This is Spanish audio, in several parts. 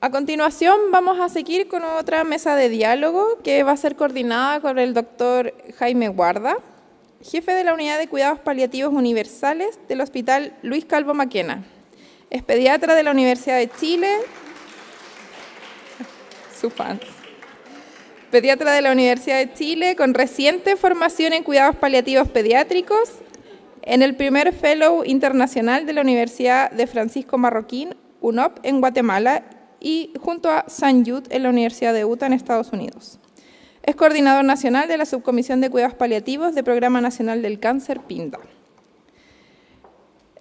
A continuación vamos a seguir con otra mesa de diálogo que va a ser coordinada por el doctor Jaime Guarda, jefe de la Unidad de Cuidados Paliativos Universales del Hospital Luis Calvo Maquena. Es pediatra de la Universidad de Chile, su fans. Pediatra de la Universidad de Chile con reciente formación en cuidados paliativos pediátricos en el primer Fellow Internacional de la Universidad de Francisco Marroquín, UNOP, en Guatemala, y junto a St. Jude en la Universidad de Utah en Estados Unidos. Es coordinador nacional de la Subcomisión de Cuidados Paliativos del Programa Nacional del Cáncer, PINDA.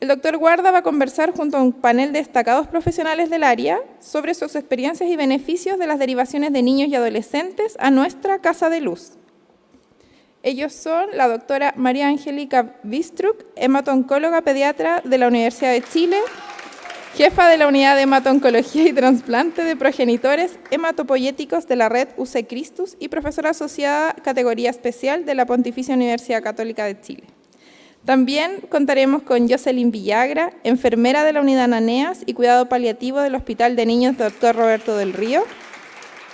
El doctor Guarda va a conversar junto a un panel de destacados profesionales del área sobre sus experiencias y beneficios de las derivaciones de niños y adolescentes a nuestra Casa de Luz. Ellos son la doctora María Angélica Bistruc, hemato-oncóloga pediatra de la Universidad de Chile, jefa de la Unidad de Hemato-Oncología y Trasplante de Progenitores Hematopoyéticos de la Red UC Christus y profesora asociada categoría especial de la Pontificia Universidad Católica de Chile. También contaremos con Jocelyn Villagra, enfermera de la Unidad Ananeas y Cuidado Paliativo del Hospital de Niños Dr. Roberto del Río,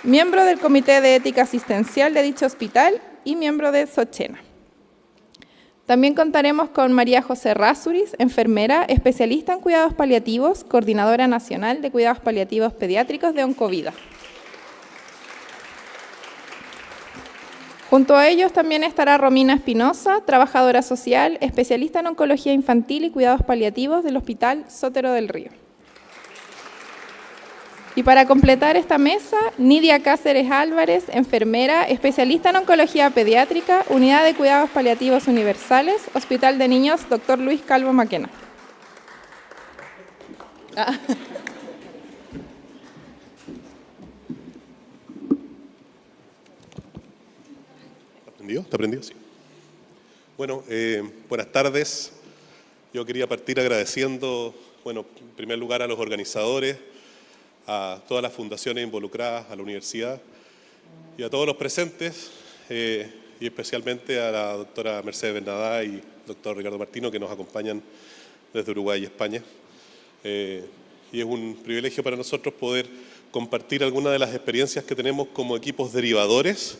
miembro del Comité de Ética Asistencial de dicho hospital y miembro de Sochena. También contaremos con María José Rázuriz, enfermera, especialista en cuidados paliativos, coordinadora nacional de cuidados paliativos pediátricos de Oncovida. Junto a ellos también estará Romina Espinosa, trabajadora social, especialista en oncología infantil y cuidados paliativos del Hospital Sotero del Río. Y para completar esta mesa, Nidia Cáceres Álvarez, enfermera, especialista en oncología pediátrica, Unidad de Cuidados Paliativos Universales, Hospital de Niños Dr. Luis Calvo Maquena. ¿Está prendido? Sí. Bueno, buenas tardes. Yo quería partir agradeciendo, en primer lugar a los organizadores, a todas las fundaciones involucradas, a la universidad y a todos los presentes, y especialmente a la doctora Mercedes Bernadá y doctor Ricardo Martino, que nos acompañan desde Uruguay y España. Y es un privilegio para nosotros poder compartir algunas de las experiencias que tenemos como equipos derivadores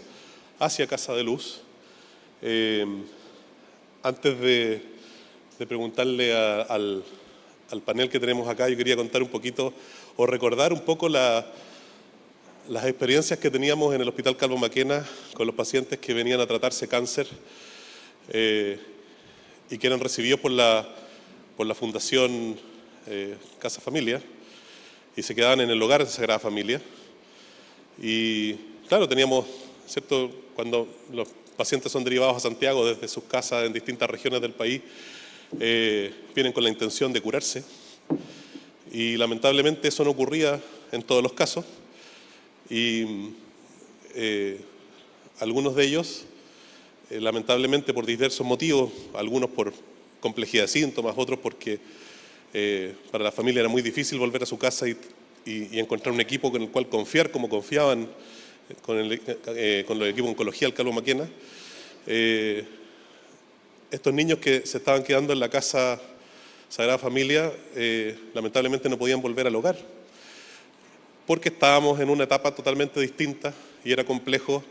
hacia Casa de Luz. Antes de preguntarle al panel que tenemos acá, yo quería contar un poquito o recordar un poco las experiencias que teníamos en el Hospital Calvo Maquena con los pacientes que venían a tratarse cáncer y que eran recibidos por la Fundación Casa Familia y se quedaban en el hogar de Sagrada Familia. Y claro, teníamos, ¿cierto?, cuando los pacientes son derivados a Santiago desde sus casas en distintas regiones del país, vienen con la intención de curarse y lamentablemente eso no ocurría en todos los casos y algunos de ellos lamentablemente por diversos motivos, algunos por complejidad de síntomas, otros porque para la familia era muy difícil volver a su casa y encontrar un equipo con el cual confiar como confiaban con el equipo de oncología del Calvo Maquena. Estos niños que se estaban quedando en la casa Sagrada Familia lamentablemente no podían volver al hogar porque estábamos en una etapa totalmente distinta y era complejo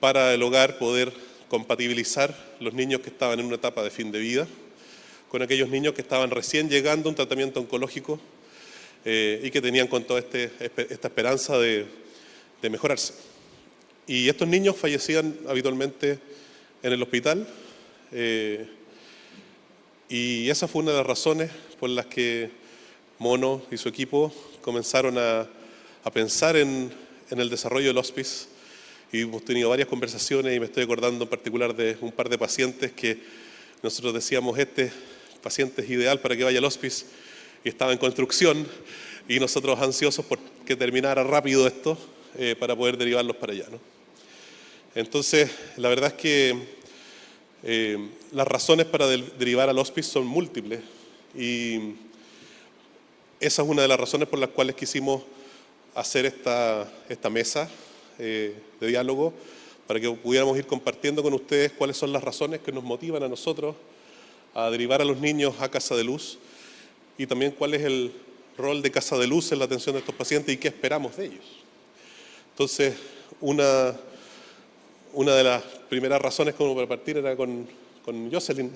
para el hogar poder compatibilizar los niños que estaban en una etapa de fin de vida con aquellos niños que estaban recién llegando a un tratamiento oncológico y que tenían con toda esta esperanza de mejorarse. Y estos niños fallecían habitualmente en el hospital y esa fue una de las razones por las que Mono y su equipo comenzaron a pensar en el desarrollo del hospice y hemos tenido varias conversaciones y me estoy acordando en particular de un par de pacientes que nosotros decíamos este paciente es ideal para que vaya al hospice y estaba en construcción y nosotros ansiosos por que terminara rápido esto para poder derivarlos para allá, ¿no? Entonces, la verdad es que las razones para derivar al hospice son múltiples y esa es una de las razones por las cuales quisimos hacer esta mesa de diálogo para que pudiéramos ir compartiendo con ustedes cuáles son las razones que nos motivan a nosotros a derivar a los niños a Casa de Luz y también cuál es el rol de Casa de Luz en la atención de estos pacientes y qué esperamos de ellos. Entonces, una de las primeras razones como para partir era con Jocelyn,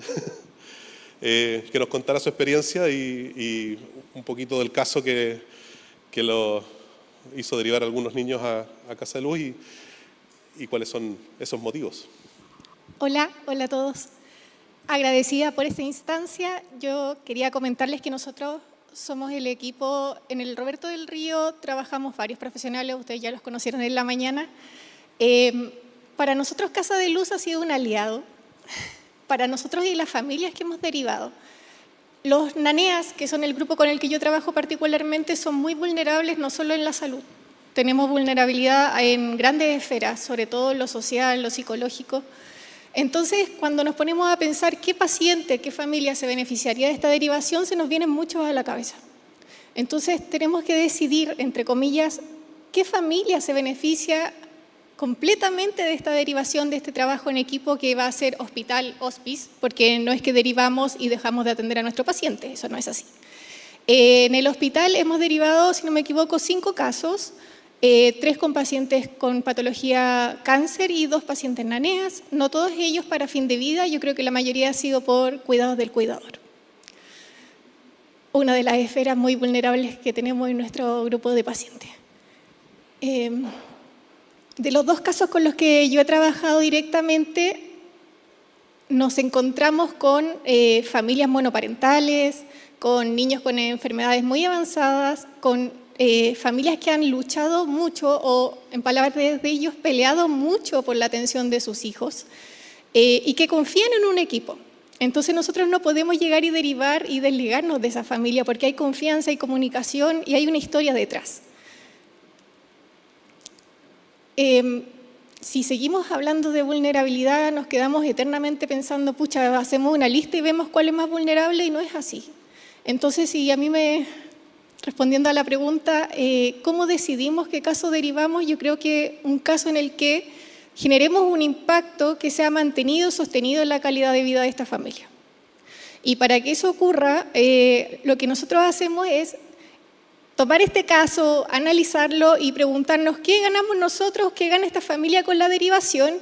que nos contara su experiencia y un poquito del caso que lo hizo derivar a algunos niños a Casa de Luz y cuáles son esos motivos. Hola a todos. Agradecida por esta instancia. Yo quería comentarles que nosotros somos el equipo, en el Roberto del Río trabajamos varios profesionales, ustedes ya los conocieron en la mañana. Para nosotros Casa de Luz ha sido un aliado, para nosotros y las familias que hemos derivado. Los NANEAS, que son el grupo con el que yo trabajo particularmente, son muy vulnerables no solo en la salud. Tenemos vulnerabilidad en grandes esferas, sobre todo en lo social, lo psicológico. Entonces, cuando nos ponemos a pensar qué paciente, qué familia se beneficiaría de esta derivación, se nos vienen muchos a la cabeza. Entonces, tenemos que decidir, entre comillas, qué familia se beneficia completamente de esta derivación, de este trabajo en equipo que va a ser hospital, hospice, porque no es que derivamos y dejamos de atender a nuestro paciente, eso no es así. En el hospital hemos derivado, si no me equivoco, 5 casos, 3 con pacientes con patología cáncer y 2 pacientes NANEAS, no todos ellos para fin de vida, yo creo que la mayoría ha sido por cuidados del cuidador. Una de las esferas muy vulnerables que tenemos en nuestro grupo de pacientes. De los 2 casos con los que yo he trabajado directamente, nos encontramos con familias monoparentales, con niños con enfermedades muy avanzadas, con familias que han luchado mucho o, en palabras de ellos, peleado mucho por la atención de sus hijos y que confían en un equipo. Entonces nosotros no podemos llegar y derivar y desligarnos de esa familia porque hay confianza, hay comunicación y hay una historia detrás. Si seguimos hablando de vulnerabilidad, nos quedamos eternamente pensando, pucha, hacemos una lista y vemos cuál es más vulnerable y no es así. Entonces, si a mí respondiendo a la pregunta, ¿cómo decidimos qué caso derivamos? Yo creo que un caso en el que generemos un impacto que sea mantenido, sostenido en la calidad de vida de esta familia. Y para que eso ocurra, lo que nosotros hacemos es tomar este caso, analizarlo y preguntarnos qué ganamos nosotros, qué gana esta familia con la derivación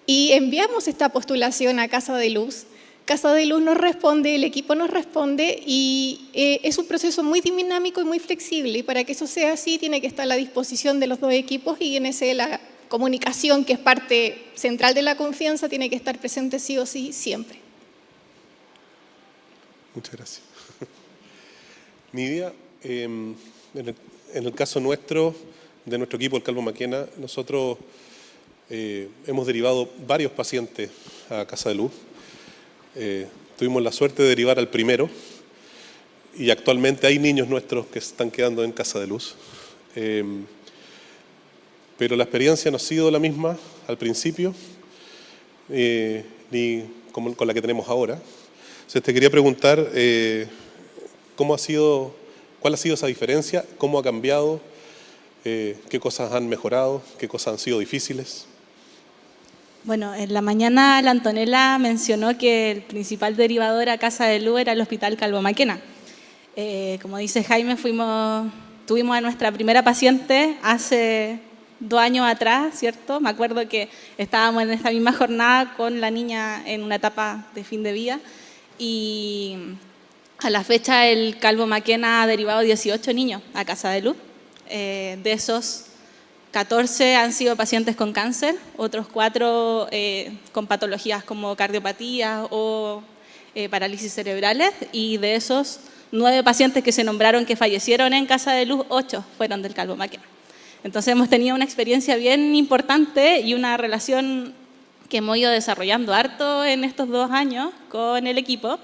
y enviamos esta postulación a Casa de Luz. Casa de Luz nos responde, el equipo nos responde y es un proceso muy dinámico y muy flexible y para que eso sea así tiene que estar a la disposición de los 2 equipos y en ese la comunicación, que es parte central de la confianza, tiene que estar presente sí o sí siempre. Muchas gracias. Nidia, en el caso nuestro, de nuestro equipo, el Calvo Maquena, nosotros hemos derivado varios pacientes a Casa de Luz. Tuvimos la suerte de derivar al primero y actualmente hay niños nuestros que se están quedando en Casa de Luz. Pero la experiencia no ha sido la misma al principio, ni con la que tenemos ahora. Entonces te quería preguntar cuál ha sido esa diferencia, cómo ha cambiado, qué cosas han mejorado, qué cosas han sido difíciles. Bueno, en la mañana la Antonella mencionó que el principal derivador a Casa de Luz era el Hospital Calvo Maquena. Como dice Jaime, tuvimos a nuestra primera paciente hace 2 años atrás, ¿cierto? Me acuerdo que estábamos en esta misma jornada con la niña en una etapa de fin de vida y a la fecha el Calvo Maquena ha derivado 18 niños a Casa de Luz. De esos 14 han sido pacientes con cáncer, otros 4 con patologías como cardiopatía o parálisis cerebrales y de esos 9 pacientes que se nombraron que fallecieron en Casa de Luz, 8 fueron del Calvo Maquena. Entonces hemos tenido una experiencia bien importante y una relación que hemos ido desarrollando harto en estos 2 años con el equipo.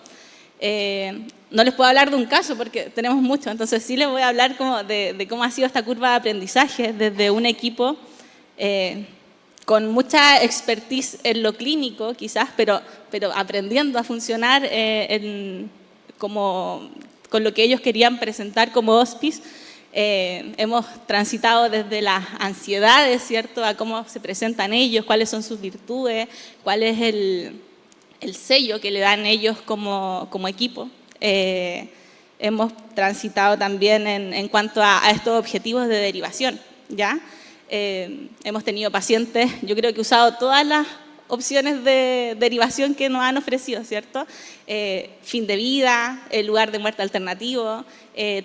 No les puedo hablar de un caso porque tenemos mucho, entonces sí les voy a hablar de cómo ha sido esta curva de aprendizaje desde un equipo con mucha expertise en lo clínico quizás, pero aprendiendo a funcionar con lo que ellos querían presentar como hospice. Hemos transitado desde las ansiedades, ¿cierto?, a cómo se presentan ellos, cuáles son sus virtudes, cuál es el sello que le dan ellos como equipo. hemos transitado también en cuanto a estos objetivos de derivación, ¿ya? Hemos tenido pacientes, yo creo que he usado todas las opciones de derivación que nos han ofrecido, ¿cierto? Fin de vida, lugar de muerte alternativo,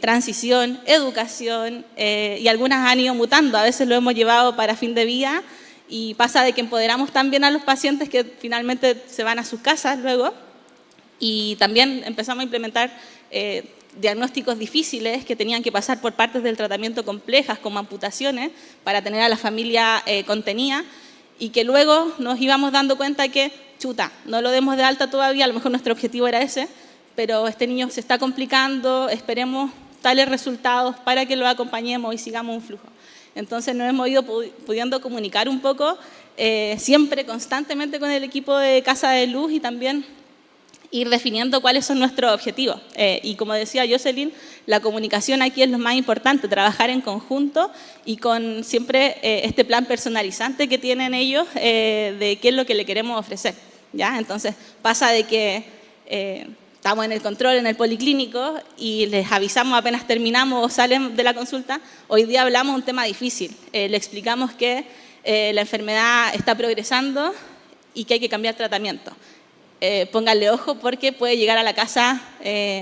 transición, educación, y algunas han ido mutando. A veces lo hemos llevado para fin de vida y pasa de que empoderamos también a los pacientes que finalmente se van a sus casas luego, y también empezamos a implementar diagnósticos difíciles que tenían que pasar por partes del tratamiento complejas como amputaciones para tener a la familia contenida, y que luego nos íbamos dando cuenta que, chuta, no lo demos de alta todavía, a lo mejor nuestro objetivo era ese, pero este niño se está complicando, esperemos tales resultados para que lo acompañemos y sigamos un flujo. Entonces nos hemos ido pudiendo comunicar un poco, siempre constantemente con el equipo de Casa de Luz, y también ir definiendo cuáles son nuestros objetivos. Y como decía Jocelyn, la comunicación aquí es lo más importante, trabajar en conjunto y con siempre este plan personalizante que tienen ellos de qué es lo que le queremos ofrecer, ¿ya? Entonces pasa de que estamos en el control, en el policlínico, y les avisamos apenas terminamos o salen de la consulta, hoy día hablamos de un tema difícil, le explicamos que la enfermedad está progresando y que hay que cambiar tratamiento. Pónganle ojo porque puede llegar a la casa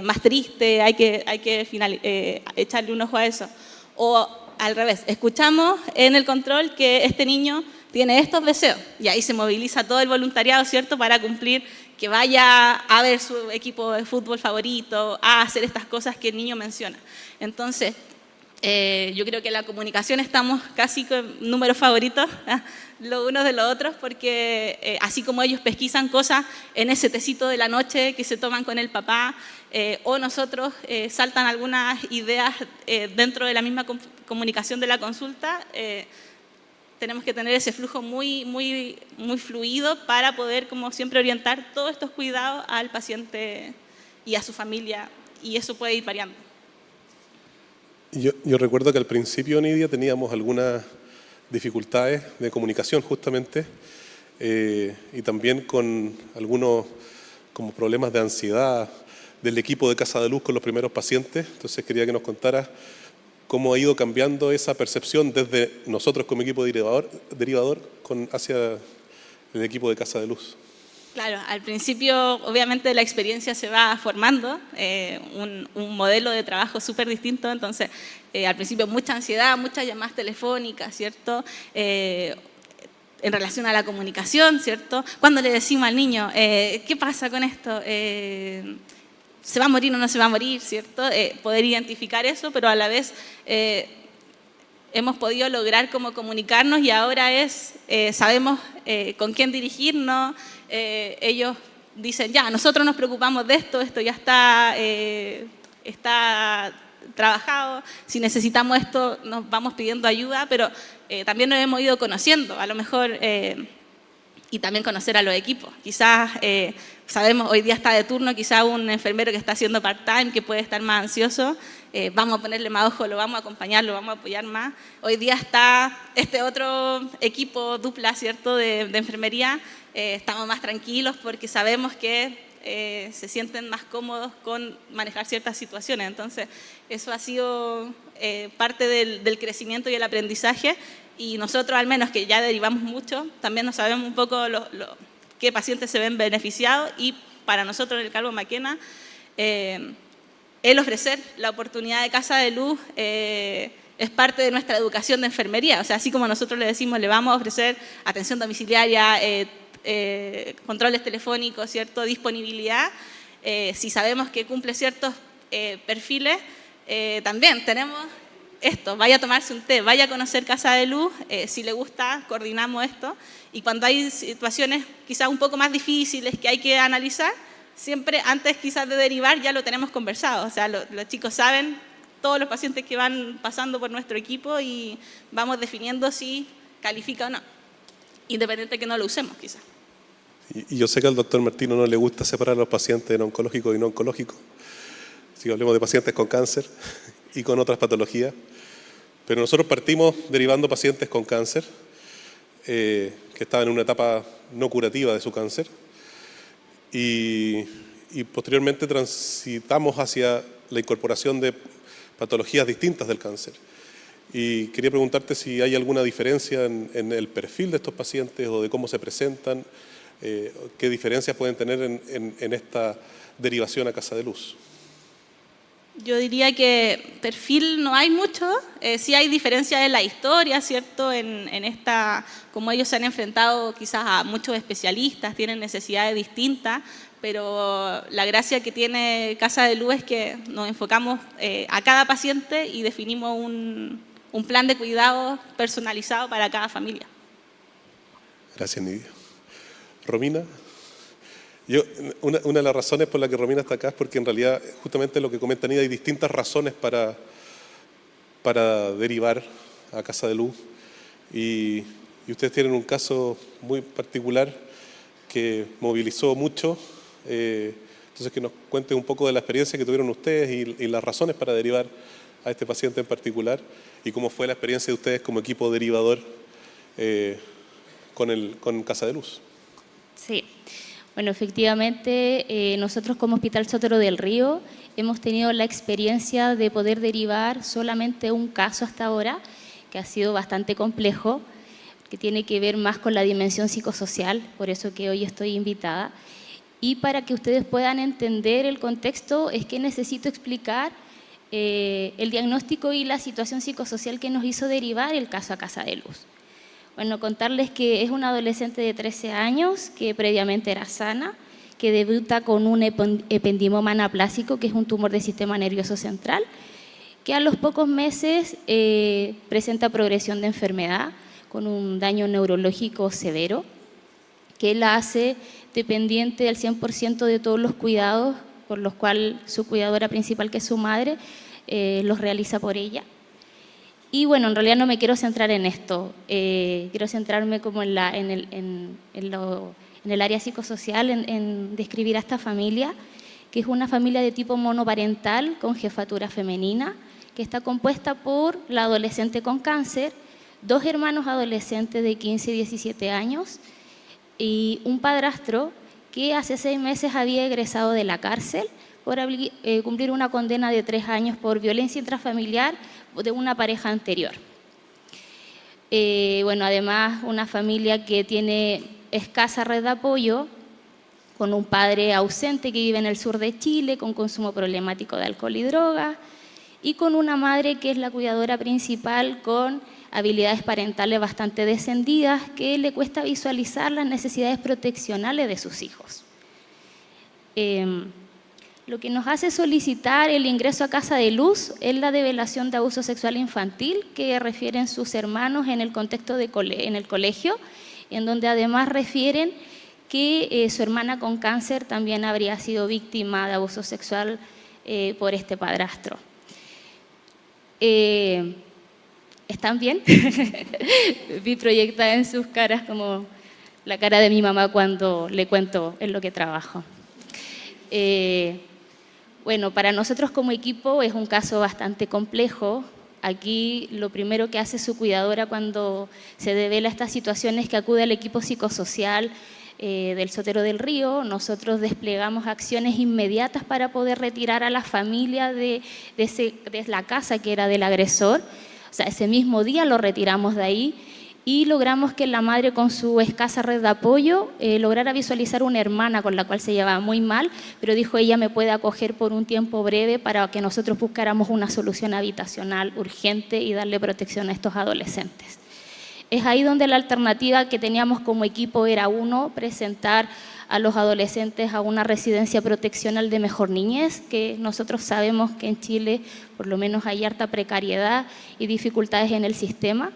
más triste, hay que echarle un ojo a eso. O al revés, escuchamos en el control que este niño tiene estos deseos, y ahí se moviliza todo el voluntariado, ¿cierto?, para cumplir, que vaya a ver su equipo de fútbol favorito, a hacer estas cosas que el niño menciona. Entonces, yo creo que en la comunicación estamos casi con números favoritos, los unos de los otros, porque así como ellos pesquisan cosas en ese tecito de la noche que se toman con el papá, o nosotros saltan algunas ideas dentro de la misma comunicación de la consulta, tenemos que tener ese flujo muy fluido para poder, como siempre, orientar todos estos cuidados al paciente y a su familia, y eso puede ir variando. Yo recuerdo que al principio, Nidia, teníamos algunas dificultades de comunicación justamente, y también con algunos como problemas de ansiedad del equipo de Casa de Luz con los primeros pacientes. Entonces quería que nos contaras cómo ha ido cambiando esa percepción desde nosotros como equipo derivador hacia el equipo de Casa de Luz. Claro, al principio obviamente la experiencia se va formando, un modelo de trabajo súper distinto, entonces al principio mucha ansiedad, muchas llamadas telefónicas, ¿cierto? En relación a la comunicación, ¿cierto? Cuando le decimos al niño, ¿qué pasa con esto? ¿Se va a morir o no se va a morir, ¿cierto? Poder identificar eso, pero a la vez hemos podido lograr como comunicarnos, y ahora sabemos con quién dirigirnos. Ellos dicen, ya, nosotros nos preocupamos de esto ya está trabajado, si necesitamos esto nos vamos pidiendo ayuda, pero también nos hemos ido conociendo, a lo mejor, y también conocer a los equipos. Quizás sabemos, hoy día está de turno, quizás un enfermero que está haciendo part-time, que puede estar más ansioso, vamos a ponerle más ojo, lo vamos a acompañar, lo vamos a apoyar más. Hoy día está este otro equipo dupla, ¿cierto?, de enfermería. Estamos más tranquilos porque sabemos que se sienten más cómodos con manejar ciertas situaciones. Entonces, eso ha sido parte del crecimiento y el aprendizaje, y nosotros, al menos que ya derivamos mucho, también no sabemos un poco qué pacientes se ven beneficiados, y para nosotros en el Calvo Maquena, el ofrecer la oportunidad de Casa de Luz es parte de nuestra educación de enfermería. O sea, así como nosotros le decimos, le vamos a ofrecer atención domiciliaria, controles telefónicos, ¿cierto?, disponibilidad, si sabemos que cumple ciertos perfiles, también tenemos esto, vaya a tomarse un té, vaya a conocer Casa de Luz, si le gusta, coordinamos esto, y cuando hay situaciones quizás un poco más difíciles que hay que analizar, siempre antes quizás de derivar ya lo tenemos conversado. O sea, los chicos saben todos los pacientes que van pasando por nuestro equipo, y vamos definiendo si califica o no, independiente de que no lo usemos quizás. Y yo sé que al doctor Martino no le gusta separar a los pacientes en oncológicos y no oncológicos. Si hablemos de pacientes con cáncer y con otras patologías. Pero nosotros partimos derivando pacientes con cáncer, que estaban en una etapa no curativa de su cáncer, y posteriormente transitamos hacia la incorporación de patologías distintas del cáncer. Y quería preguntarte si hay alguna diferencia en el perfil de estos pacientes o de cómo se presentan, qué diferencias pueden tener en esta derivación a Casa de Luz. Yo diría que perfil no hay mucho, sí hay diferencias en la historia, ¿cierto? En esta, como ellos se han enfrentado quizás a muchos especialistas, tienen necesidades distintas, pero la gracia que tiene Casa de Luz es que nos enfocamos a cada paciente y definimos un plan de cuidado personalizado para cada familia. Gracias, Nidia. Romina. Una de las razones por las que Romina está acá es porque en realidad, justamente lo que comenta Nidia, hay distintas razones para derivar a Casa de Luz. Y ustedes tienen un caso muy particular que movilizó mucho. Entonces, que nos cuenten un poco de la experiencia que tuvieron ustedes y las razones para derivar a este paciente en particular y cómo fue la experiencia de ustedes como equipo derivador con Casa de Luz. Sí. Bueno, efectivamente, nosotros como Hospital Sotero del Río hemos tenido la experiencia de poder derivar solamente un caso hasta ahora, que ha sido bastante complejo, que tiene que ver más con la dimensión psicosocial, por eso que hoy estoy invitada. Y para que ustedes puedan entender el contexto, es que necesito explicar el diagnóstico y la situación psicosocial que nos hizo derivar el caso a Casa de Luz. Bueno, contarles que es una adolescente de 13 años que previamente era sana, que debuta con un ependimoma anaplásico, que es un tumor del sistema nervioso central, que a los pocos meses presenta progresión de enfermedad con un daño neurológico severo, que la hace dependiente del 100% de todos los cuidados, por los cuales su cuidadora principal, que es su madre, los realiza por ella. Y bueno, en realidad no me quiero centrar en esto, quiero centrarme como en el área psicosocial, en describir a esta familia, que es una familia de tipo monoparental con jefatura femenina, que está compuesta por la adolescente con cáncer, 2 hermanos adolescentes de 15 y 17 años y un padrastro que hace 6 meses había egresado de la cárcel por cumplir una condena de 3 años por violencia intrafamiliar de una pareja anterior. Bueno, además una familia que tiene escasa red de apoyo, con un padre ausente que vive en el sur de Chile, con consumo problemático de alcohol y drogas, y con una madre que es la cuidadora principal con habilidades parentales bastante descendidas, que le cuesta visualizar las necesidades proteccionales de sus hijos. Lo que nos hace solicitar el ingreso a Casa de Luz es la develación de abuso sexual infantil que refieren sus hermanos en el contexto en el colegio, en donde además refieren que su hermana con cáncer también habría sido víctima de abuso sexual por este padrastro. ¿Están bien? Vi proyectada en sus caras como la cara de mi mamá cuando le cuento en lo que trabajo. Bueno, para nosotros como equipo es un caso bastante complejo. Aquí lo primero que hace su cuidadora cuando se devela esta situación es que acude al equipo psicosocial del Sotero del Río. Nosotros desplegamos acciones inmediatas para poder retirar a la familia de la casa que era del agresor. O sea, ese mismo día lo retiramos de ahí y logramos que la madre, con su escasa red de apoyo, lograra visualizar una hermana con la cual se llevaba muy mal, pero dijo: ella me puede acoger por un tiempo breve para que nosotros buscáramos una solución habitacional urgente y darle protección a estos adolescentes. Es ahí donde la alternativa que teníamos como equipo era, uno, presentar a los adolescentes a una residencia proteccional de mejor niñez, que nosotros sabemos que en Chile por lo menos hay harta precariedad y dificultades en el sistema.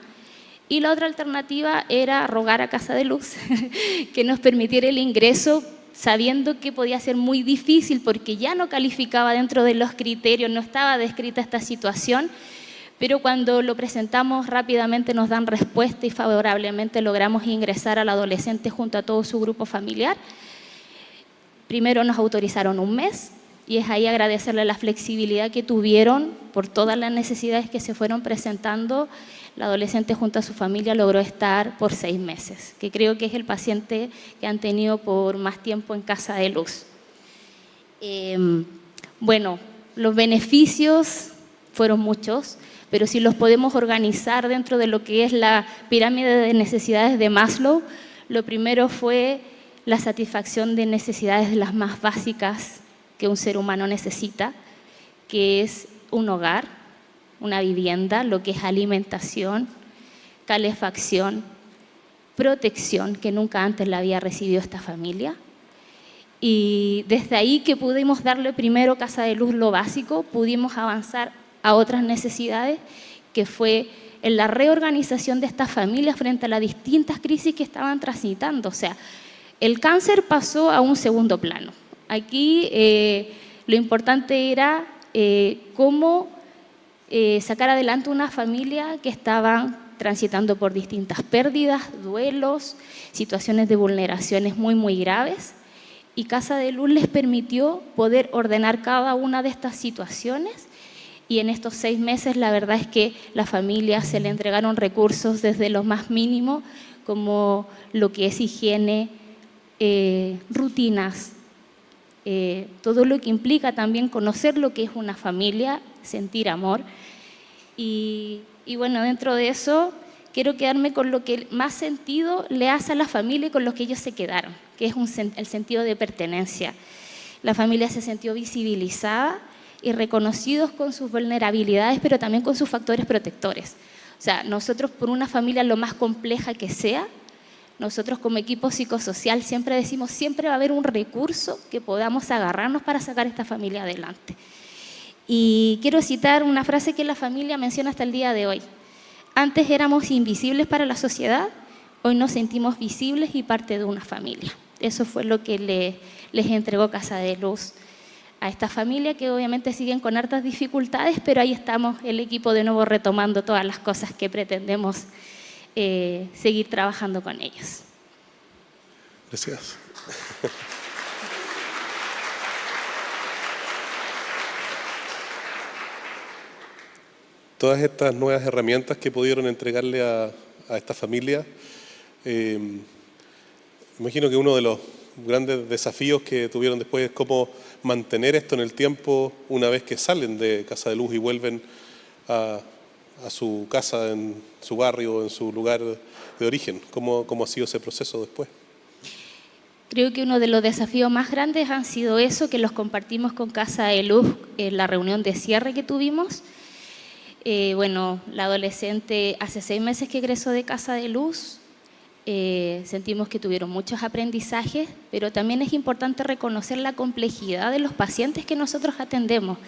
Y la otra alternativa era rogar a Casa de Luz que nos permitiera el ingreso, sabiendo que podía ser muy difícil porque ya no calificaba dentro de los criterios, no estaba descrita esta situación, pero cuando lo presentamos rápidamente nos dan respuesta y favorablemente logramos ingresar al adolescente junto a todo su grupo familiar. Primero nos autorizaron 1 mes y es ahí agradecerle la flexibilidad que tuvieron por todas las necesidades que se fueron presentando. La adolescente junto a su familia logró estar por 6 meses, que creo que es el paciente que han tenido por más tiempo en Casa de Luz. Bueno, los beneficios fueron muchos, pero si los podemos organizar dentro de lo que es la pirámide de necesidades de Maslow, lo primero fue la satisfacción de necesidades de las más básicas que un ser humano necesita, que es un hogar, una vivienda, lo que es alimentación, calefacción, protección, que nunca antes la había recibido esta familia. Y desde ahí que pudimos darle primero Casa de Luz lo básico, pudimos avanzar a otras necesidades, que fue en la reorganización de estas familias frente a las distintas crisis que estaban transitando. O sea, el cáncer pasó a un segundo plano. Aquí lo importante era cómo sacar adelante una familia que estaba transitando por distintas pérdidas, duelos, situaciones de vulneraciones muy, muy graves. Y Casa de Luz les permitió poder ordenar cada una de estas situaciones. Y en estos 6 meses la verdad es que las familias se le entregaron recursos desde lo más mínimo, como lo que es higiene, rutinas, todo lo que implica también conocer lo que es una familia, sentir amor. Y bueno, dentro de eso quiero quedarme con lo que más sentido le hace a la familia y con lo que ellos se quedaron, que es el sentido de pertenencia. La familia se sintió visibilizada y reconocidos con sus vulnerabilidades, pero también con sus factores protectores. O sea, nosotros, por una familia lo más compleja que sea, nosotros como equipo psicosocial siempre decimos, siempre va a haber un recurso que podamos agarrarnos para sacar esta familia adelante. Y quiero citar una frase que la familia menciona hasta el día de hoy. Antes éramos invisibles para la sociedad, hoy nos sentimos visibles y parte de una familia. Eso fue lo que les entregó Casa de Luz a esta familia, que obviamente siguen con hartas dificultades, pero ahí estamos el equipo de nuevo retomando todas las cosas que pretendemos seguir trabajando con ellos. Gracias. Todas estas nuevas herramientas que pudieron entregarle a esta familia, imagino que uno de los grandes desafíos que tuvieron después es cómo mantener esto en el tiempo una vez que salen de Casa de Luz y vuelven a su casa, en su barrio, en su lugar de origen. ¿Cómo ha sido ese proceso después? Creo que uno de los desafíos más grandes han sido eso, que los compartimos con Casa de Luz en la reunión de cierre que tuvimos. Bueno, la adolescente hace 6 meses que egresó de Casa de Luz. Sentimos que tuvieron muchos aprendizajes, pero también es importante reconocer la complejidad de los pacientes que nosotros atendemos.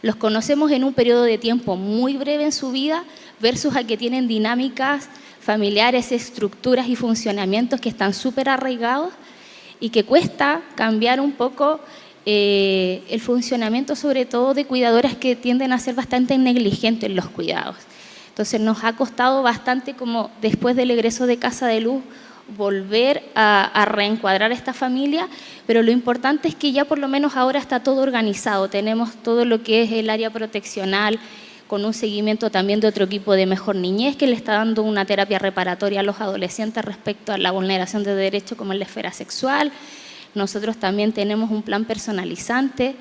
Los conocemos en un periodo de tiempo muy breve en su vida versus a que tienen dinámicas familiares, estructuras y funcionamientos que están súper arraigados y que cuesta cambiar un poco el funcionamiento, sobre todo de cuidadoras que tienden a ser bastante negligentes en los cuidados. Entonces nos ha costado bastante, como después del egreso de Casa de Luz, volver a reencuadrar esta familia, pero lo importante es que ya por lo menos ahora está todo organizado. Tenemos todo lo que es el área proteccional, con un seguimiento también de otro equipo de Mejor Niñez, que le está dando una terapia reparatoria a los adolescentes respecto a la vulneración de derechos como en la esfera sexual. Nosotros también tenemos un plan personalizante.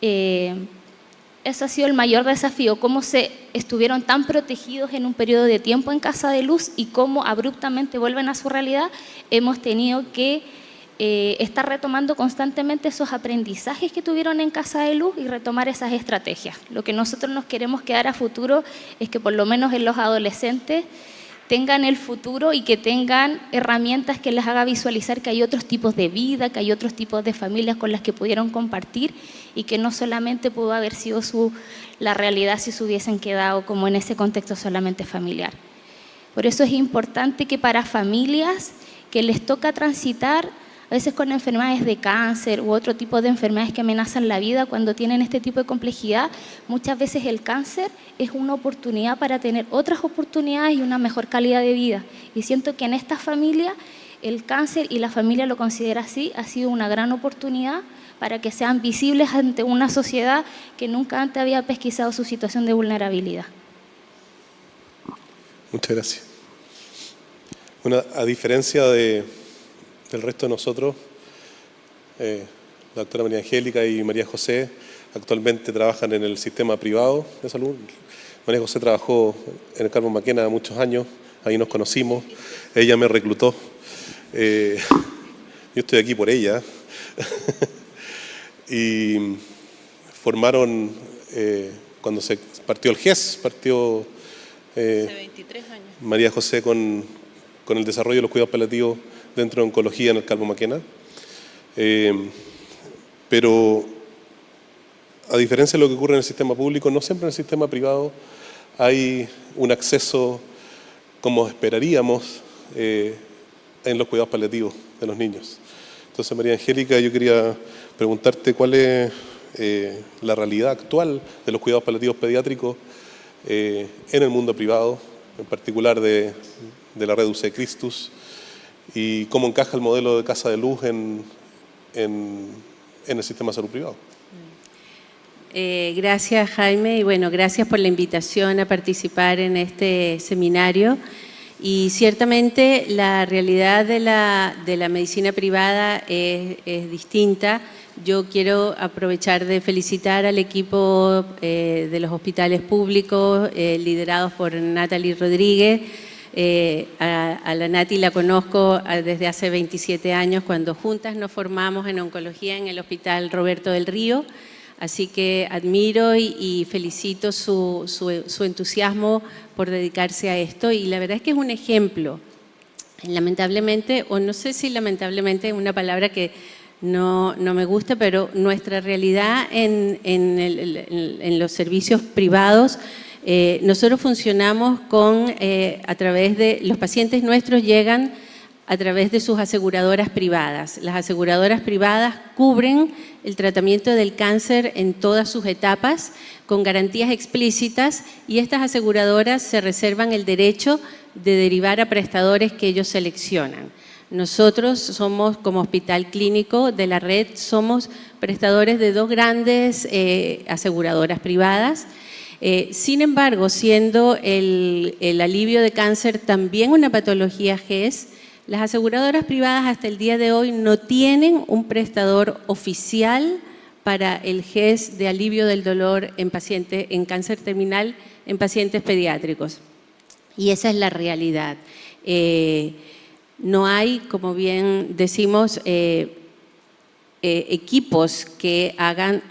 Eso ha sido el mayor desafío, cómo se estuvieron tan protegidos en un periodo de tiempo en Casa de Luz y cómo abruptamente vuelven a su realidad. Hemos tenido que estar retomando constantemente esos aprendizajes que tuvieron en Casa de Luz y retomar esas estrategias. Lo que nosotros nos queremos quedar a futuro es que por lo menos en los adolescentes tengan el futuro y que tengan herramientas que les haga visualizar que hay otros tipos de vida, que hay otros tipos de familias con las que pudieron compartir y que no solamente pudo haber sido la realidad si se hubiesen quedado como en ese contexto solamente familiar. Por eso es importante que para familias que les toca transitar a veces con enfermedades de cáncer u otro tipo de enfermedades que amenazan la vida, cuando tienen este tipo de complejidad, muchas veces el cáncer es una oportunidad para tener otras oportunidades y una mejor calidad de vida. Y siento que en esta familia el cáncer, y la familia lo considera así, ha sido una gran oportunidad para que sean visibles ante una sociedad que nunca antes había pesquisado su situación de vulnerabilidad. Muchas gracias. Bueno, a diferencia del resto de nosotros, la doctora María Angélica y María José actualmente trabajan en el sistema privado de salud. María José trabajó en el Calvo Maquena muchos años, ahí nos conocimos, ella me reclutó, yo estoy aquí por ella, y formaron, cuando se partió el GES, partió Hace 23 años. María José con el desarrollo de los cuidados paliativos dentro de oncología en el Calvo Maquena. Pero a diferencia de lo que ocurre en el sistema público, no siempre en el sistema privado hay un acceso como esperaríamos en los cuidados paliativos de los niños. Entonces, María Angélica, yo quería preguntarte cuál es la realidad actual de los cuidados paliativos pediátricos en el mundo privado, en particular de la red UC Christus, y cómo encaja el modelo de Casa de Luz en el sistema de salud privado. Gracias, Jaime, y bueno, gracias por la invitación a participar en este seminario. Y ciertamente la realidad de la medicina privada es distinta. Yo quiero aprovechar de felicitar al equipo de los hospitales públicos liderados por Natalie Rodríguez. A la Nati la conozco desde hace 27 años, cuando juntas nos formamos en oncología en el Hospital Roberto del Río. Así que admiro y felicito su entusiasmo por dedicarse a esto. Y la verdad es que es un ejemplo. Lamentablemente, o no sé si lamentablemente es una palabra que no me gusta, pero nuestra realidad en los servicios privados, nosotros funcionamos a través de, los pacientes nuestros llegan a través de sus aseguradoras privadas. Las aseguradoras privadas cubren el tratamiento del cáncer en todas sus etapas con garantías explícitas, y estas aseguradoras se reservan el derecho de derivar a prestadores que ellos seleccionan. Nosotros somos, como hospital clínico de la red, somos prestadores de dos grandes aseguradoras privadas. Sin embargo, siendo el alivio de cáncer también una patología GES, las aseguradoras privadas hasta el día de hoy no tienen un prestador oficial para el GES de alivio del dolor en cáncer terminal en pacientes pediátricos. Y esa es la realidad. No hay, como bien decimos, equipos que hagan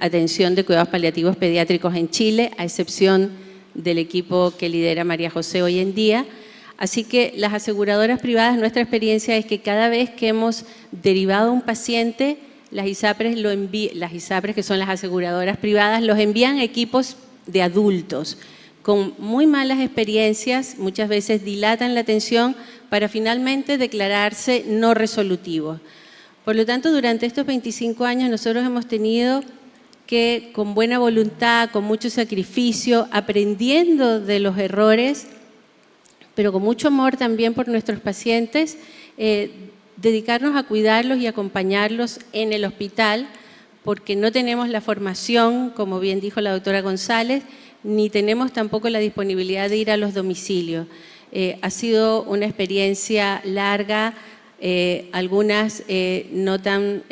atención de cuidados paliativos pediátricos en Chile, a excepción del equipo que lidera María José hoy en día. Así que las aseguradoras privadas, nuestra experiencia es que cada vez que hemos derivado a un paciente, las ISAPRES, que son las aseguradoras privadas, los envían a equipos de adultos con muy malas experiencias, muchas veces dilatan la atención para finalmente declararse no resolutivos. Por lo tanto, durante estos 25 años nosotros hemos tenido que, con buena voluntad, con mucho sacrificio, aprendiendo de los errores, pero con mucho amor también por nuestros pacientes, dedicarnos a cuidarlos y acompañarlos en el hospital, porque no tenemos la formación, como bien dijo la doctora González, ni tenemos tampoco la disponibilidad de ir a los domicilios. Ha sido una experiencia larga, algunas no tan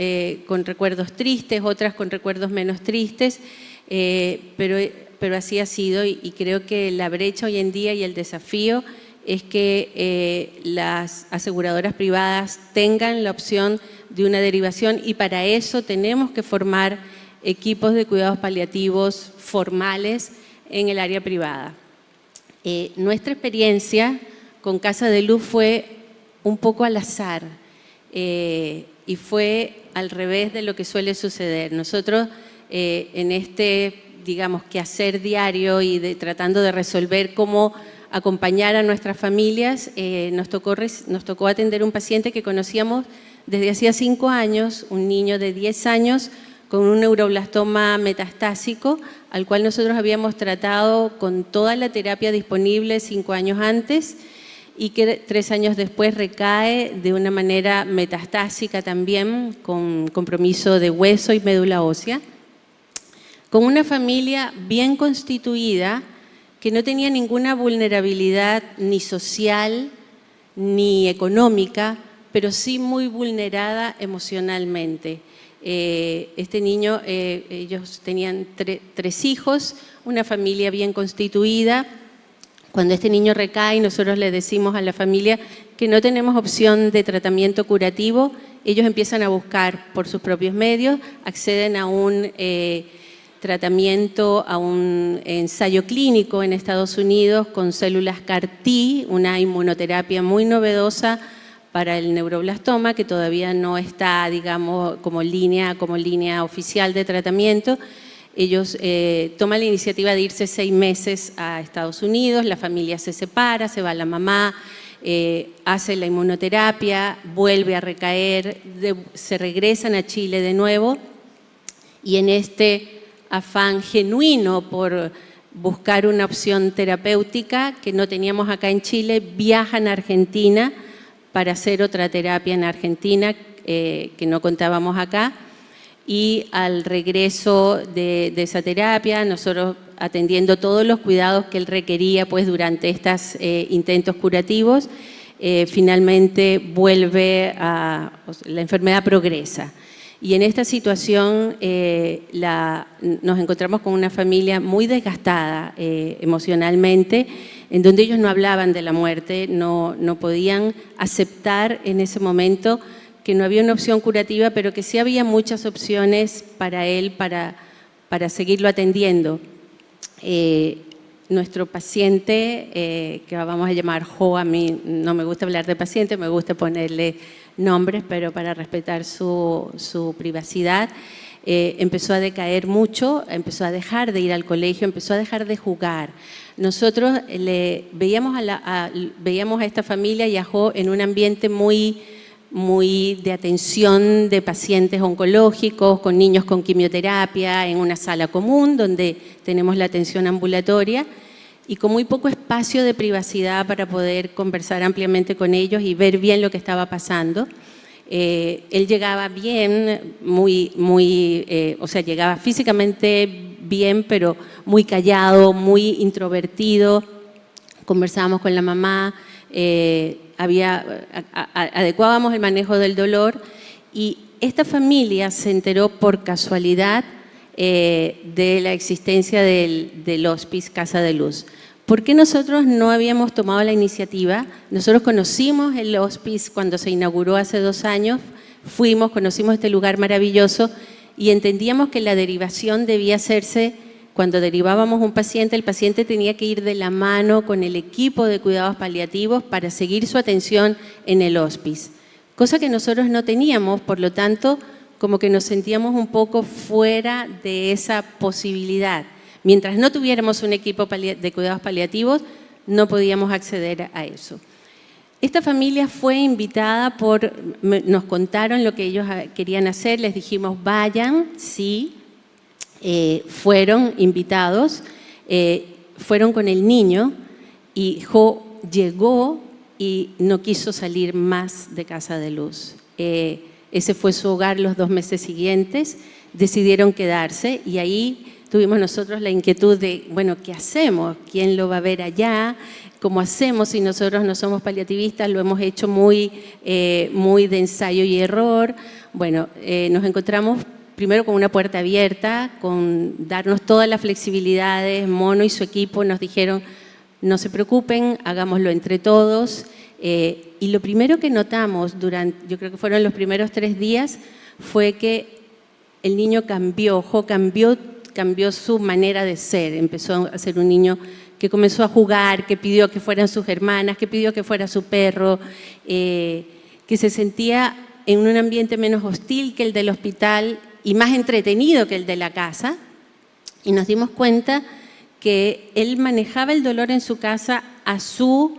con recuerdos tristes, otras con recuerdos menos tristes, pero así ha sido, y creo que la brecha hoy en día y el desafío es que las aseguradoras privadas tengan la opción de una derivación, y para eso tenemos que formar equipos de cuidados paliativos formales en el área privada. Nuestra experiencia con Casa de Luz fue un poco al azar y fue al revés de lo que suele suceder. Nosotros en este, digamos, quehacer diario y tratando de resolver cómo acompañar a nuestras familias, nos tocó atender un paciente que conocíamos desde hacía 5 años, un niño de 10 años con un neuroblastoma metastásico, al cual nosotros habíamos tratado con toda la terapia disponible 5 años antes, y que 3 años después recae de una manera metastásica también, con compromiso de hueso y médula ósea, con una familia bien constituida, que no tenía ninguna vulnerabilidad ni social ni económica, pero sí muy vulnerada emocionalmente. Este niño, ellos tenían tres hijos, una familia bien constituida. Cuando este niño recae, nosotros le decimos a la familia que no tenemos opción de tratamiento curativo. Ellos empiezan a buscar por sus propios medios, acceden a un tratamiento, a un ensayo clínico en Estados Unidos con células CAR-T, una inmunoterapia muy novedosa para el neuroblastoma, que todavía no está, digamos, como línea oficial de tratamiento. Ellos toman la iniciativa de irse 6 meses a Estados Unidos, la familia se separa, se va la mamá, hace la inmunoterapia, vuelve a recaer, se regresan a Chile de nuevo y en este afán genuino por buscar una opción terapéutica que no teníamos acá en Chile, viajan a Argentina para hacer otra terapia en Argentina que no contábamos acá. Y al regreso de esa terapia, nosotros atendiendo todos los cuidados que él requería pues, durante estos intentos curativos, finalmente la enfermedad progresa. Y en esta situación nos encontramos con una familia muy desgastada emocionalmente, en donde ellos no hablaban de la muerte, no podían aceptar en ese momento que no había una opción curativa, pero que sí había muchas opciones para él para seguirlo atendiendo. Nuestro paciente, que vamos a llamar Jo, a mí no me gusta hablar de paciente, me gusta ponerle nombres, pero para respetar su privacidad, empezó a decaer mucho, empezó a dejar de ir al colegio, empezó a dejar de jugar. Nosotros veíamos a esta familia y a Jo en un ambiente muy de atención de pacientes oncológicos, con niños con quimioterapia, en una sala común donde tenemos la atención ambulatoria y con muy poco espacio de privacidad para poder conversar ampliamente con ellos y ver bien lo que estaba pasando. Él llegaba bien, o sea, llegaba físicamente bien, pero muy callado, muy introvertido. Conversábamos con la mamá, adecuábamos el manejo del dolor y esta familia se enteró por casualidad de la existencia del Hospice Casa de Luz. ¿Por qué nosotros no habíamos tomado la iniciativa? Nosotros conocimos el Hospice cuando se inauguró hace 2 años, conocimos este lugar maravilloso y entendíamos que la derivación debía hacerse. Cuando derivábamos un paciente, el paciente tenía que ir de la mano con el equipo de cuidados paliativos para seguir su atención en el hospice, cosa que nosotros no teníamos, por lo tanto, como que nos sentíamos un poco fuera de esa posibilidad. Mientras no tuviéramos un equipo de cuidados paliativos, no podíamos acceder a eso. Esta familia fue invitada nos contaron lo que ellos querían hacer, les dijimos, vayan, sí. Fueron invitados, fueron con el niño y Jo llegó y no quiso salir más de Casa de Luz. Ese fue su hogar los 2 meses siguientes, decidieron quedarse y ahí tuvimos nosotros la inquietud de, bueno, ¿qué hacemos? ¿Quién lo va a ver allá? ¿Cómo hacemos si nosotros no somos paliativistas? Lo hemos hecho muy de ensayo y error. Bueno, nos encontramos primero con una puerta abierta, con darnos todas las flexibilidades. Mono y su equipo nos dijeron, no se preocupen, hagámoslo entre todos. Y lo primero que notamos yo creo que fueron los primeros 3 días, fue que el niño cambió, Jo cambió su manera de ser. Empezó a ser un niño que comenzó a jugar, que pidió que fueran sus hermanas, que pidió que fuera su perro, que se sentía en un ambiente menos hostil que el del hospital y más entretenido que el de la casa, y nos dimos cuenta que él manejaba el dolor en su casa a su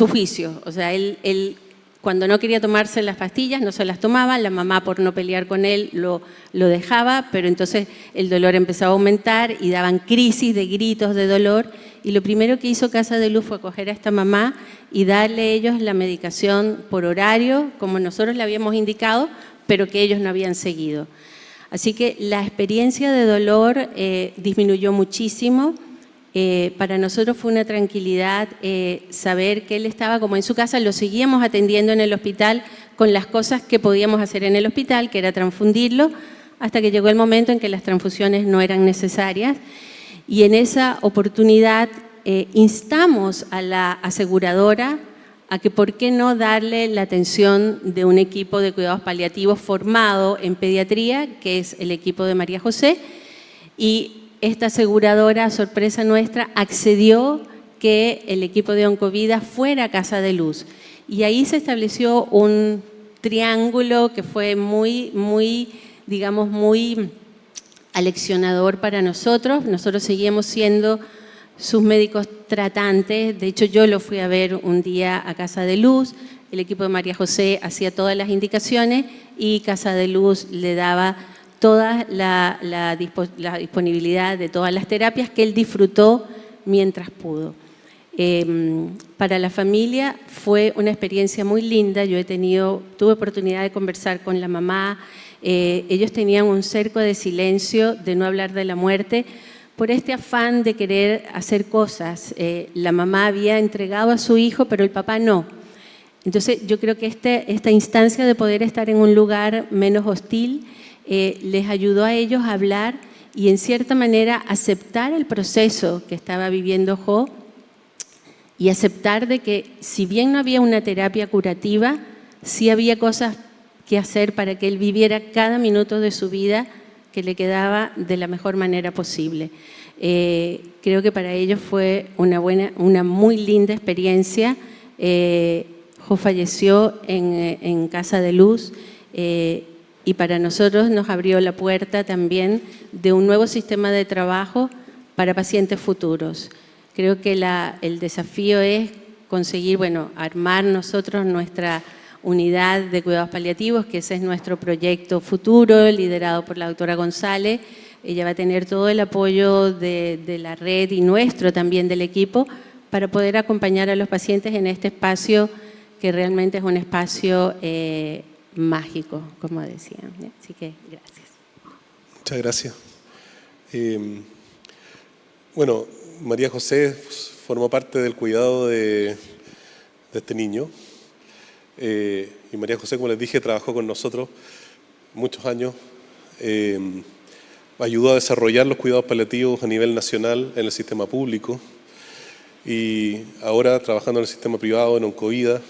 juicio. O sea, él cuando no quería tomarse las pastillas no se las tomaba, la mamá por no pelear con él lo dejaba, pero entonces el dolor empezaba a aumentar y daban crisis de gritos de dolor, y lo primero que hizo Casa de Luz fue coger a esta mamá y darle a ellos la medicación por horario, como nosotros le habíamos indicado, pero que ellos no habían seguido. Así que la experiencia de dolor disminuyó muchísimo. Para nosotros fue una tranquilidad saber que él estaba como en su casa, lo seguíamos atendiendo en el hospital con las cosas que podíamos hacer en el hospital, que era transfundirlo, hasta que llegó el momento en que las transfusiones no eran necesarias. Y en esa oportunidad instamos a la aseguradora a que por qué no darle la atención de un equipo de cuidados paliativos formado en pediatría, que es el equipo de María José, y esta aseguradora, sorpresa nuestra, accedió que el equipo de Oncovida fuera a Casa de Luz. Y ahí se estableció un triángulo que fue muy aleccionador para nosotros. Nosotros seguimos siendo sus médicos tratantes. De hecho, yo lo fui a ver un día a Casa de Luz. El equipo de María José hacía todas las indicaciones y Casa de Luz le daba toda la disponibilidad de todas las terapias que él disfrutó mientras pudo. Para la familia fue una experiencia muy linda. Yo tuve oportunidad de conversar con la mamá. Ellos tenían un cerco de silencio, de no hablar de la muerte, por este afán de querer hacer cosas. La mamá había entregado a su hijo, pero el papá no. Entonces yo creo que esta instancia de poder estar en un lugar menos hostil les ayudó a ellos a hablar y en cierta manera aceptar el proceso que estaba viviendo Jo y aceptar de que si bien no había una terapia curativa, sí había cosas que hacer para que él viviera cada minuto de su vida que le quedaba de la mejor manera posible. Creo que para ellos fue una muy linda experiencia. Jo falleció en Casa de Luz y para nosotros nos abrió la puerta también de un nuevo sistema de trabajo para pacientes futuros. Creo que el desafío es conseguir, armar nosotros nuestra unidad de cuidados paliativos, que ese es nuestro proyecto futuro, liderado por la doctora González. Ella va a tener todo el apoyo de la red y nuestro también del equipo para poder acompañar a los pacientes en este espacio que realmente es un espacio mágico, como decían. Así que gracias. Muchas gracias. María José formó parte del cuidado de este niño. Y María José, como les dije, trabajó con nosotros muchos años. Ayudó a desarrollar los cuidados paliativos a nivel nacional en el sistema público. Y ahora, trabajando en el sistema privado, en Oncovida,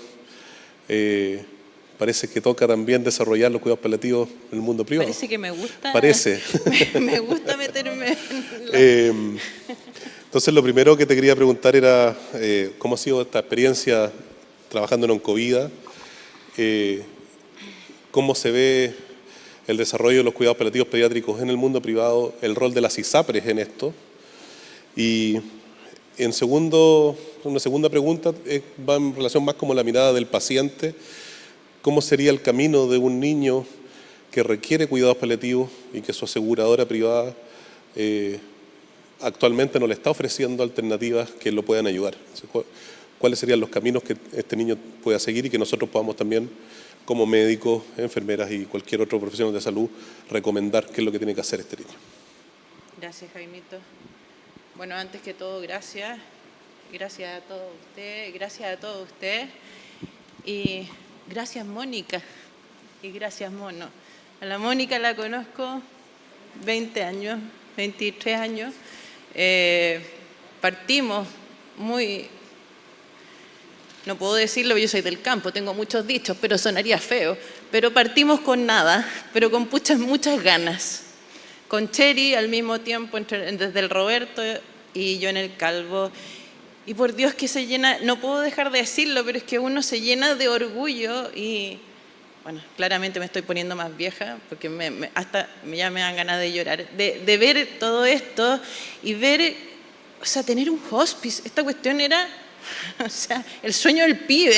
parece que toca también desarrollar los cuidados paliativos en el mundo privado. Parece que me gusta. Parece. Me gusta meterme Entonces, lo primero que te quería preguntar era cómo ha sido esta experiencia trabajando en Oncovida, cómo se ve el desarrollo de los cuidados paliativos pediátricos en el mundo privado, el rol de las ISAPRES en esto. Y una segunda pregunta va en relación más como la mirada del paciente. ¿Cómo sería el camino de un niño que requiere cuidados paliativos y que su aseguradora privada actualmente no le está ofreciendo alternativas que lo puedan ayudar? ¿Cuáles serían los caminos que este niño pueda seguir y que nosotros podamos también, como médicos, enfermeras y cualquier otro profesional de salud, recomendar qué es lo que tiene que hacer este niño? Gracias, Jaimito. Bueno, antes que todo, gracias. Gracias a todos ustedes. Y gracias, Mónica. Y gracias, Mono. A la Mónica la conozco 20 años, 23 años. Partimos muy... No puedo decirlo, yo soy del campo, tengo muchos dichos, pero sonaría feo. Pero partimos con nada, pero con muchas ganas. Con Cheri al mismo tiempo, desde el Roberto y yo en el Calvo. Y por Dios que se llena, no puedo dejar de decirlo, pero es que uno se llena de orgullo y, claramente me estoy poniendo más vieja, porque ya me dan ganas de llorar, de ver todo esto y ver, tener un hospice. Esta cuestión era... el sueño del pibe.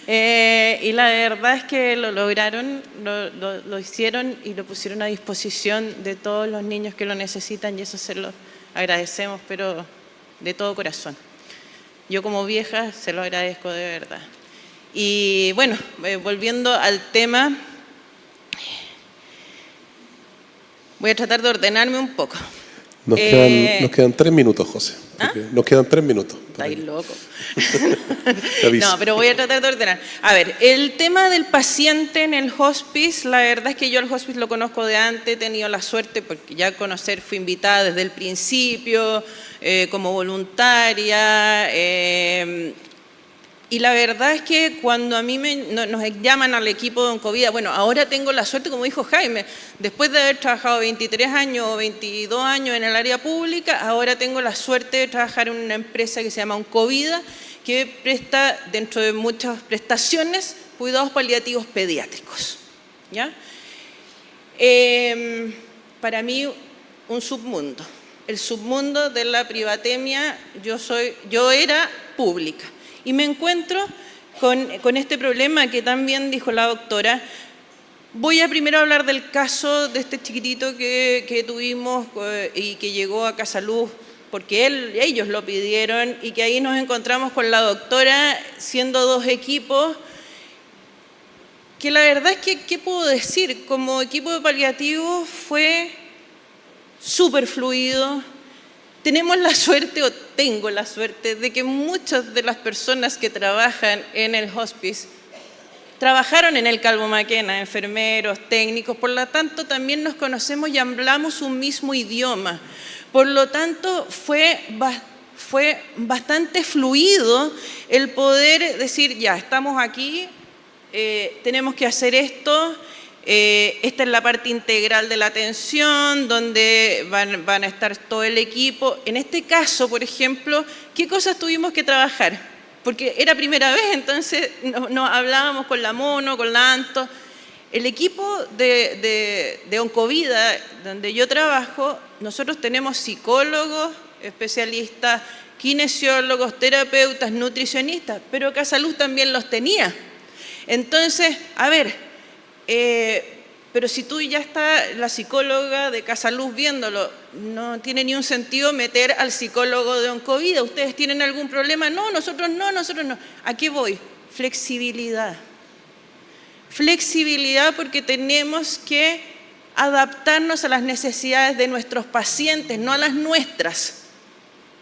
Y la verdad es que lo lograron, lo hicieron y lo pusieron a disposición de todos los niños que lo necesitan y eso se lo agradecemos, pero de todo corazón. Yo como vieja se lo agradezco de verdad. Y volviendo al tema, voy a tratar de ordenarme un poco. Nos quedan 3 minutos, José. porque nos quedan 3 minutos. Estáis loco. Te aviso. No, pero voy a tratar de ordenar. A ver, el tema del paciente en el hospice, la verdad es que yo el hospice lo conozco de antes, he tenido la suerte, porque ya fui invitada desde el principio, como voluntaria, y la verdad es que cuando a mí nos llaman al equipo de Oncovida, bueno, ahora tengo la suerte, como dijo Jaime, después de haber trabajado 23 años o 22 años en el área pública, ahora tengo la suerte de trabajar en una empresa que se llama Oncovida, que presta, dentro de muchas prestaciones, cuidados paliativos pediátricos. ¿Ya? Para mí, un submundo. El submundo de la privatemia, yo era pública. Y me encuentro con este problema que también dijo la doctora. Voy a primero hablar del caso de este chiquitito que tuvimos y que llegó a Casaluz porque ellos lo pidieron, y que ahí nos encontramos con la doctora siendo 2 equipos, que la verdad es que, ¿qué puedo decir? Como equipo de paliativos fue súper fluido. Tenemos la suerte, o tengo la suerte, de que muchas de las personas que trabajan en el hospice trabajaron en el Calvo Maquena, enfermeros, técnicos, por lo tanto también nos conocemos y hablamos un mismo idioma. Por lo tanto fue bastante fluido el poder decir, ya, estamos aquí, tenemos que hacer esto. Esta es la parte integral de la atención, donde van a estar todo el equipo. En este caso, por ejemplo, ¿qué cosas tuvimos que trabajar? Porque era primera vez, entonces nos hablábamos con la Mono, con la Anto. El equipo de Oncovida, donde yo trabajo, nosotros tenemos psicólogos, especialistas, kinesiólogos, terapeutas, nutricionistas, pero Casaluz también los tenía. Entonces, a ver, pero si tú ya estás la psicóloga de Casaluz viéndolo, no tiene ni un sentido meter al psicólogo de Oncovida. ¿Ustedes tienen algún problema? No, nosotros no. ¿A qué voy? Flexibilidad. Flexibilidad, porque tenemos que adaptarnos a las necesidades de nuestros pacientes, no a las nuestras.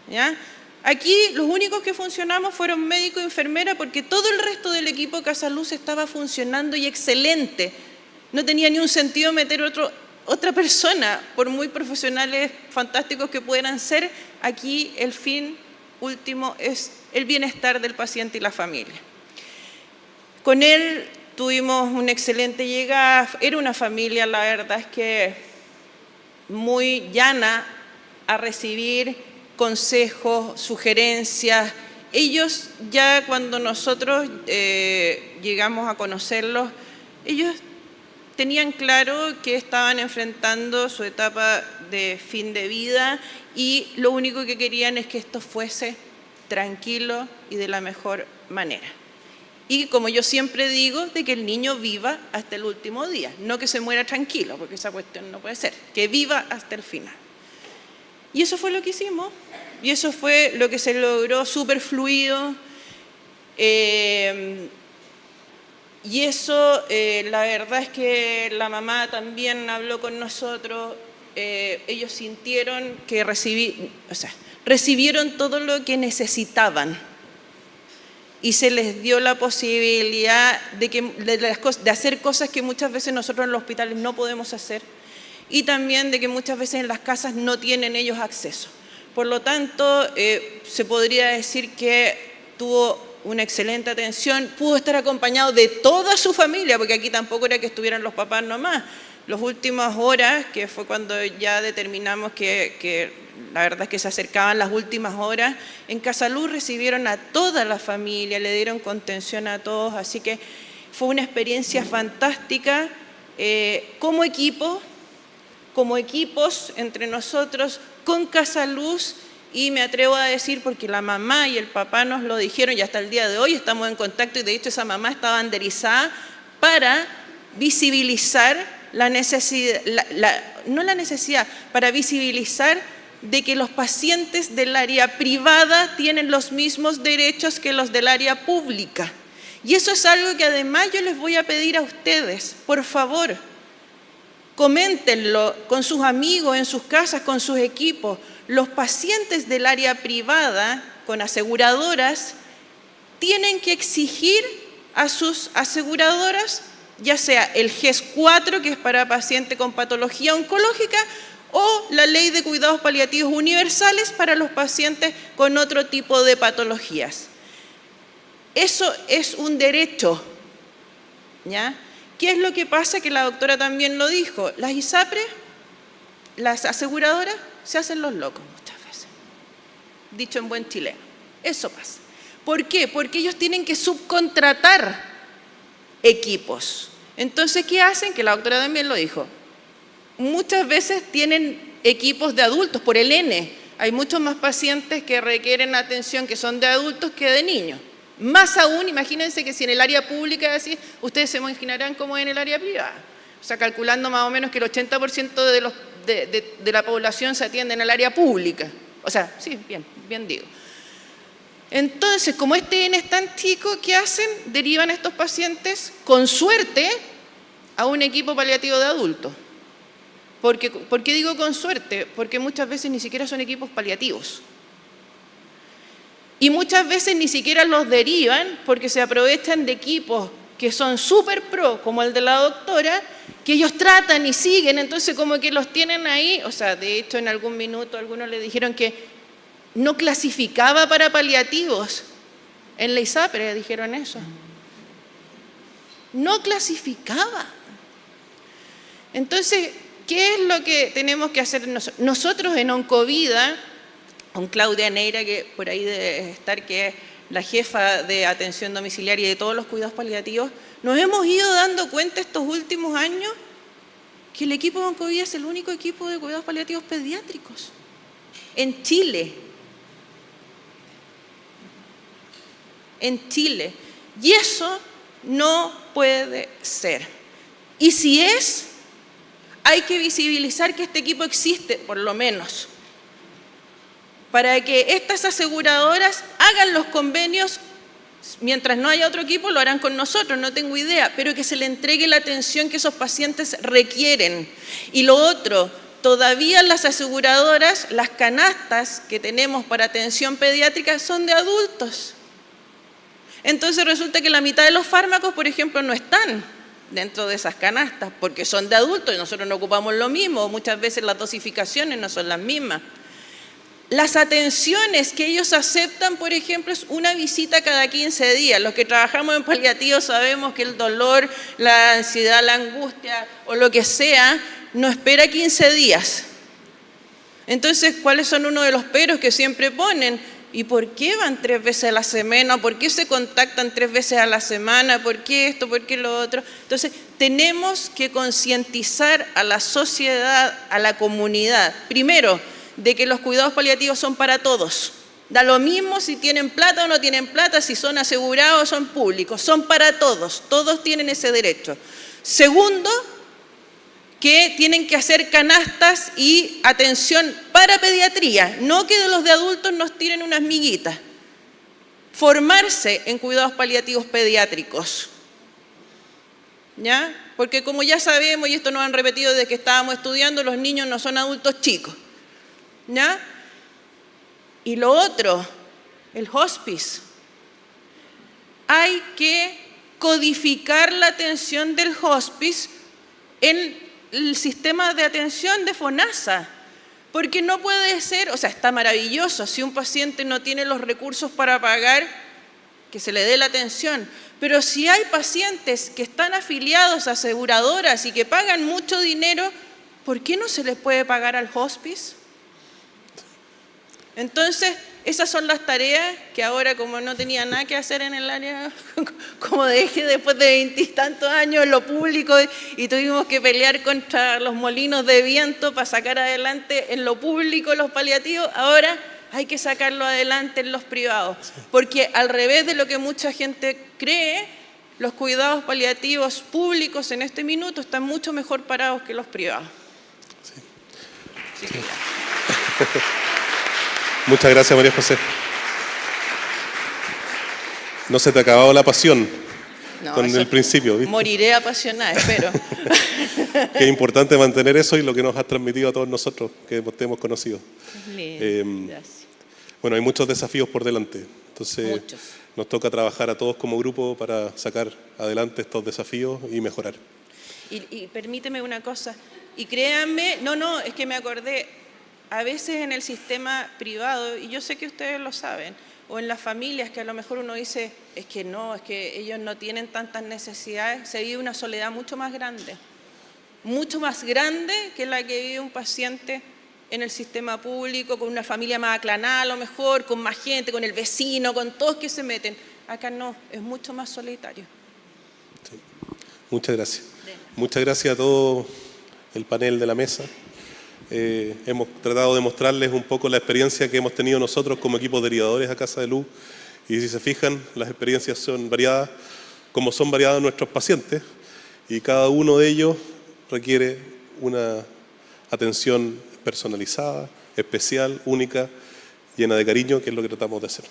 ¿Ya? Aquí los únicos que funcionamos fueron médico y enfermera, porque todo el resto del equipo Casaluz estaba funcionando y excelente. No tenía ni un sentido meter otra persona, por muy profesionales fantásticos que puedan ser. Aquí el fin último es el bienestar del paciente y la familia. Con él tuvimos una excelente llegada, era una familia, la verdad es que muy llana a recibir consejos, sugerencias. Ellos ya cuando nosotros llegamos a conocerlos, ellos tenían claro que estaban enfrentando su etapa de fin de vida y lo único que querían es que esto fuese tranquilo y de la mejor manera. Y como yo siempre digo, de que el niño viva hasta el último día, no que se muera tranquilo, porque esa cuestión no puede ser, que viva hasta el final. Y eso fue lo que hicimos, y eso fue lo que se logró, súper fluido. Y eso, la verdad es que la mamá también habló con nosotros, ellos sintieron que recibieron todo lo que necesitaban y se les dio la posibilidad de hacer cosas que muchas veces nosotros en los hospitales no podemos hacer y también de que muchas veces en las casas no tienen ellos acceso. Por lo tanto, se podría decir que tuvo una excelente atención, pudo estar acompañado de toda su familia, porque aquí tampoco era que estuvieran los papás nomás. Las últimas horas, que fue cuando ya determinamos que la verdad es que se acercaban las últimas horas, en Casaluz recibieron a toda la familia, le dieron contención a todos, así que fue una experiencia fantástica como equipo, como equipos entre nosotros, con Casaluz. Y me atrevo a decir, porque la mamá y el papá nos lo dijeron y hasta el día de hoy estamos en contacto, y de hecho esa mamá está banderizada para visibilizar la necesidad, para visibilizar de que los pacientes del área privada tienen los mismos derechos que los del área pública. Y eso es algo que además yo les voy a pedir a ustedes, por favor, coméntenlo con sus amigos, en sus casas, con sus equipos. los pacientes del área privada con aseguradoras tienen que exigir a sus aseguradoras, ya sea el GES-4, que es para pacientes con patología oncológica, o la Ley de Cuidados Paliativos Universales para los pacientes con otro tipo de patologías. Eso es un derecho, ¿ya? ¿Qué es lo que pasa? Que la doctora también lo dijo, las ISAPRES, las aseguradoras, se hacen los locos muchas veces, dicho en buen chileno. Eso pasa. ¿Por qué? Porque ellos tienen que subcontratar equipos. Entonces, ¿qué hacen? Que la doctora también lo dijo. Muchas veces tienen equipos de adultos por el N. Hay muchos más pacientes que requieren atención que son de adultos que de niños. Más aún, imagínense que si en el área pública es así, ustedes se imaginarán cómo es en el área privada. O sea, calculando más o menos que el 80% de la población se atiende en el área pública. O sea, sí, bien digo. Entonces, como este N es tan chico, ¿qué hacen? Derivan a estos pacientes, con suerte, a un equipo paliativo de adultos. ¿Por qué digo con suerte? Porque muchas veces ni siquiera son equipos paliativos. Y muchas veces ni siquiera los derivan porque se aprovechan de equipos que son súper pro, como el de la doctora, que ellos tratan y siguen, entonces como que los tienen ahí. O sea, de hecho en algún minuto algunos le dijeron que no clasificaba para paliativos. En la ISAPRE dijeron eso. No clasificaba. Entonces, ¿qué es lo que tenemos que hacer nosotros en Oncovida? Con Claudia Neira, que por ahí debe estar, que es la jefa de atención domiciliaria y de todos los cuidados paliativos, nos hemos ido dando cuenta estos últimos años que el equipo de Oncovida es el único equipo de cuidados paliativos pediátricos en Chile. En Chile. Y eso no puede ser. Y si es, hay que visibilizar que este equipo existe, por lo menos, para que estas aseguradoras hagan los convenios. Mientras no haya otro equipo, lo harán con nosotros, no tengo idea, pero que se le entregue la atención que esos pacientes requieren. Y lo otro, todavía las aseguradoras, las canastas que tenemos para atención pediátrica son de adultos. Entonces resulta que la mitad de los fármacos, por ejemplo, no están dentro de esas canastas porque son de adultos y nosotros no ocupamos lo mismo, o muchas veces las dosificaciones no son las mismas. Las atenciones que ellos aceptan, por ejemplo, es una visita cada 15 días. Los que trabajamos en paliativos sabemos que el dolor, la ansiedad, la angustia o lo que sea, no espera 15 días. Entonces, ¿cuáles son uno de los peros que siempre ponen? ¿Y por qué van 3 veces a la semana? ¿Por qué se contactan 3 veces a la semana? ¿Por qué esto? ¿Por qué lo otro? Entonces, tenemos que concientizar a la sociedad, a la comunidad. Primero, de que los cuidados paliativos son para todos. Da lo mismo si tienen plata o no tienen plata, si son asegurados o son públicos. Son para todos. Todos tienen ese derecho. Segundo, que tienen que hacer canastas y atención para pediatría, no que de los de adultos nos tiren unas miguitas. Formarse en cuidados paliativos pediátricos, ¿ya? Porque como ya sabemos, y esto nos han repetido desde que estábamos estudiando, los niños no son adultos chicos, ¿ya? Y lo otro, el hospice. Hay que codificar la atención del hospice en el sistema de atención de FONASA, porque no puede ser, o sea, está maravilloso si un paciente no tiene los recursos para pagar, que se le dé la atención, pero si hay pacientes que están afiliados a aseguradoras y que pagan mucho dinero, ¿por qué no se les puede pagar al hospice? Entonces, esas son las tareas que ahora, como no tenía nada que hacer en el área, como dejé después de 20 y tantos años en lo público y tuvimos que pelear contra los molinos de viento para sacar adelante en lo público los paliativos, ahora hay que sacarlo adelante en los privados. Porque al revés de lo que mucha gente cree, los cuidados paliativos públicos en este minuto están mucho mejor parados que los privados. Sí. Sí. Muchas gracias, María José. No se te ha acabado la pasión. No, con eso el principio, ¿viste? moriré apasionada, espero. Que es importante mantener eso y lo que nos has transmitido a todos nosotros que te hemos conocido. Lindo, gracias. Bueno, hay muchos desafíos por delante, entonces Muchos. nos toca trabajar a todos como grupo para sacar adelante estos desafíos y mejorar. Y permíteme una cosa, y créanme, no, es que me acordé, a veces en el sistema privado, y yo sé que ustedes lo saben, o en las familias que a lo mejor uno dice, es que no, es que ellos no tienen tantas necesidades, se vive una soledad mucho más grande que la que vive un paciente en el sistema público, con una familia más aclanada a lo mejor, con más gente, con el vecino, con todos que se meten. Acá no, es mucho más solitario. Sí. Muchas gracias. Muchas gracias a todo el panel de la mesa. Hemos tratado de mostrarles un poco la experiencia que hemos tenido nosotros como equipos derivadores a Casa de Luz. Y si se fijan, las experiencias son variadas, como son variadas nuestros pacientes. Y cada uno de ellos requiere una atención personalizada, especial, única, llena de cariño, que es lo que tratamos de hacer.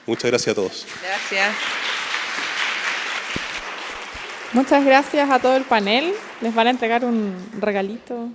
Muchas gracias a todos. Gracias. Muchas gracias a todo el panel. Les van a entregar un regalito.